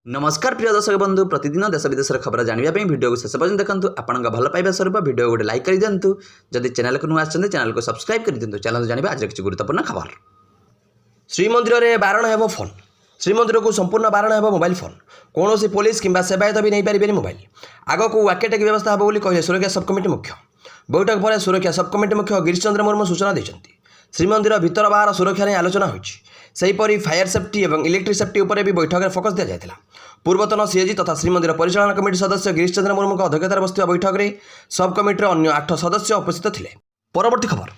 नमस्कार प्रिय दर्शक बंधु प्रतिदिन देश विदेश खबर जानवाई भिडियो को शेष पर्यटन देखो आपण भल पाइबा स्वरूप भिडियो गोटे लाइक कर दिंतु जदि चैनल को नुआ आछन चैनल को सब्सक्राइब कर दिंतु चैनल जानवा आज किसी गुरुत्वपूर्ण खबर। श्रीमंदिर में बारण हेब फोन श्रीमंदिर को संपूर्ण बारण हेब मोबाइल फोन कौन पुलिस किंबा सेवायत भी नहीं पारे मोबाइल आग को वाकेटेक व्यवस्था हे बोली कहे सुरक्षा सब कमिटी मुख्य बैठक पर सुरक्षा सब कमिटी मुख्य गिरीश चंद्र मुर्मू सूचना देते श्रीमंदिर भीतर बाहर सुरक्षा नहीं आलोचना होईपरि फायर सेफ्टी और इलेक्ट्रिक सेफ्टी उपर भी बैठक में फोकस दिया जाता। पूर्वतन सीएजी तथा श्रीमंदिर परिचालन कमिटी सदस्य गिरीश चंद्र मुर्मू अध्यक्षतार बस बैठक में सब कमिटर अन्य 8 सदस्य उपस्थित थे। परवर्ती खबर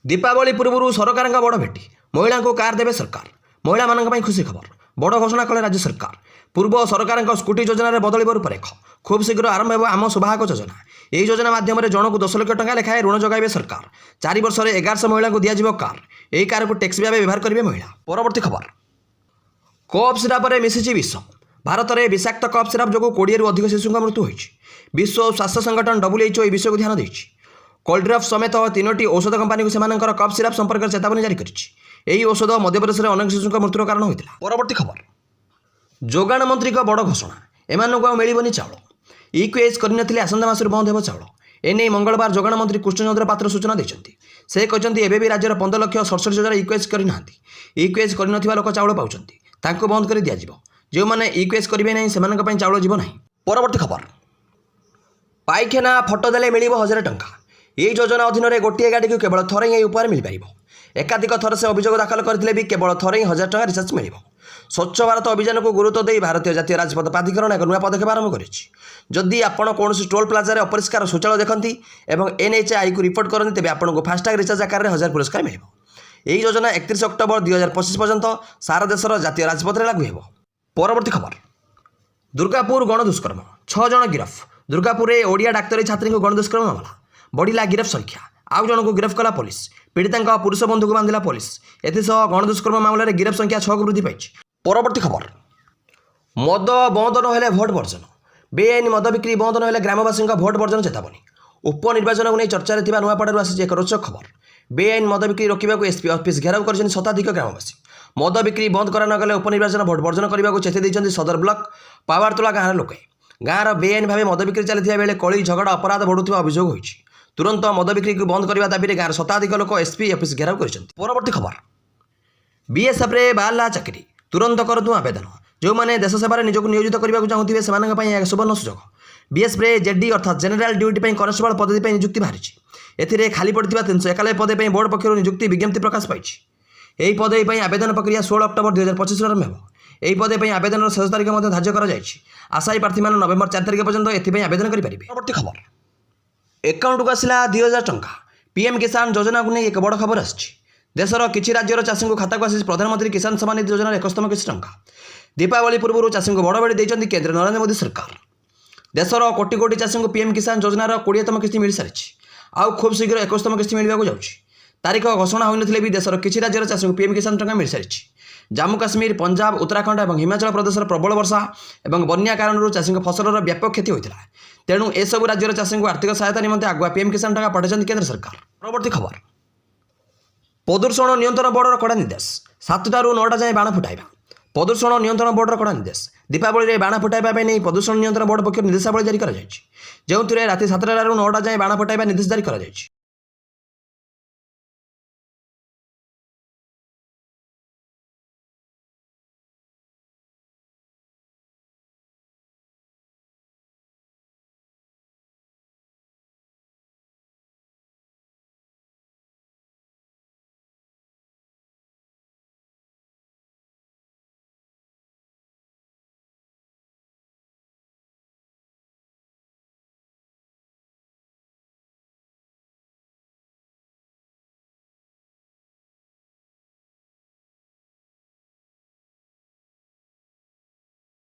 दीपावली पूर्व सरकार बड़ भेटी महिला को कार देवे सरकार महिला मान खुशी खबर बड़ घोषणा कले राज्य सरकार पूर्व सरकार स्कूटी योजन बदल रूपरेख खूब शीघ्र आरंभ हो आम सौभाग्य योजना यही योजना माध्यम जन को 10 लाख टंका लेखाएं ऋण जगाइबे सरकार 4 वर्ष में 1100 महिला को दिज्व कार यही कार को टैक्स भाव व्यवहार करेंगे महिला। परवर्ती खबर कफ सिराप में मिशिଛି विष भारत में विषाक्त कफ सिराप जो 20 ରୁ अधिक शिशु मृत्यु होती। विश्व स्वास्थ्य संगठन WHO यह विषय को ध्यान देती कोल्ड्रफ समेत 3टी औषध कंपानी को सेमानकर कफ सिराप संपर्क में चेतावनी जारी करी औषध मध्यप्रदेश में अनेक शिशु मृत्युर कारण होता। परवर्ती खबर जोगाण मंत्री बड़ घोषणा एमानक मिलबनी चाउल इक्वेज करनथिले आसंता मासर बंद हो चाउल एने मंगलवार जोगाण मंत्री कृष्णचंद्र पात्र सूचना देते से कहते एवं भी राज्यर 15,67,000 इक्वेज करना इक्वेज कर लोक चाउल पाँच बंद कर दिज्व जो मैंने इक्वेज करेंगे ना से चाउल जीव ना। परवर्ती खबर पाइखाना फटो देले मिल 1000 टंका यही योजना अधीन में गोटे गाड़ी को केवल थरे ही उपहार मिल पार एकाधिक थर से अभियोग दाखल करते भी केवल थरे ही 1000 टंका रिचार्ज मिल। स्वच्छ भारत अभियान को गुरुत्व दे भारतीय जातीय राजपथ प्राधिकरण एक नया पदक्षेप आरंभ करी आपड़ कौन टोल प्लाजा अपरिष्कार शौचालय देखती और NHAI को रिपोर्ट करते तेज आपको फास्टाग रिचार्ज आकार 1000 पुरस्कार मिल। यही योजना 31 अक्टोबर 2025 पर्यंत सारा देशर जातीय राजपथ में लागू हो। परवर्ती खबर दुर्गापुर गणदुष्कर्म 6 जन गिरफ दुर्गापुर में ओडिया डाक्तरी छात्री को गणदुष्कर्म मामला बढ़ला गिरफ संख्या आउ जन को गिरफ कला पुलिस पीड़िता पुरुष बंधु को बांधिला पुलिस एसह गणदुष्कर्म मामलें गिरफ संख्या 6 को वृद्धि पाई। परवर्ती खबर मद बंद नहेले भोट बर्जन बेआईन मद बिक्री बंद नहेले ग्रामवासी भोट बर्जन चेतावनी उपनिर्वाचन को नहीं चर्चा में नुआपड़ू आसी एक रोचक खबर बेआईन मद बिक्री रोकने को एसपी ऑफिस घेराव कर शताधिक ग्रामवासी मद बिक्री बंद करा नगले उपनिर्वाचन भोट बर्जन करने को चेताई देते सदर ब्लक पावारतोला गाँव लोके गाँव बेआईन भाव मद बिक्री चलता बेले कली झगड़ा अपराध बढ़ुवा अभियोग होती तुरंत मद बिक्री को बंद करने दाबी गाँव शताधिक लोक एसपी ऑफिस घेराव कर। परवर्ती खबर बीएसएफ रे बाहरला चाकरी तुरंत करतु आवेदन जो मैंने देश सेवार निजक नियोजित करने चाहूे से सुवर्ण सुजोग बीएसएफ रे जेडी अर्थात जनरल ड्यूटी कनेस्टेबल पदवी नियुक्ति बाहरी एथिरे खाली पड़ता 391 पदवी बोर्ड पक्षर नियुक्ति विज्ञप्ति प्रकाश पाई यही पदवी आवेदन प्रक्रिया 16 अक्टोबर 2025 आरंभ हो। यही पदवी आवेदन शेष तारीख धार्य कर आशायी प्रार्थी मैंने नवेम्बर 4 तारीख पर्यंत एथि आवेदन करेंगे। परवर्ती खबर एकाउंट को आसला 2000 टंका पीएम किसान योजना को नहीं एक बड़ खबर आसी देशर किसी राज्यर चाषी को खाता को आसी प्रधानमंत्री किसान सम्मान निधि योजना 71तम किस्त टंका दीपावली पूर्व चाषी को बड़ बड़ी देते केंद्र नरेंद्र मोदी सरकार देशर कोटी कोटी चाषी को पीएम किसान योजनार 20तम किस्त मिल सारी आउ खूब शीघ्र 21तम किस्त मिलवा जाऊँगी तारीख घोषणा होने भी देशर किसी राज्यर चाषी को पीएम किसान टंका मिल सारी जम्मू काश्मीर पंजाब उत्तराखंड और हिमाचल प्रदेश प्रबल वर्षा और बन्या कारण चाषी फसलर व्यापक क्षति होता तेणु एसबू राज्यर चाषी को आर्थिक सहायता निमंते आगुआ पीएम किसान टंका पठाई केंद्र सरकार। परवर्ती खबर प्रदूषण नियंत्रण बोर्डर कड़ा निर्देश 7टा ରୁ 9टा जाए बाण फुटाइबा प्रदूषण नियंत्रण बोर्डर कड़ा निर्देश दीपावली में बाण फुटाइबा नहीं प्रदूषण नियंत्रण बोर्ड पक्ष निर्देशावली जारी कर जो राति 7टा ରୁ 9टा जाए बाण फुटाइबा निर्देश जारी कर।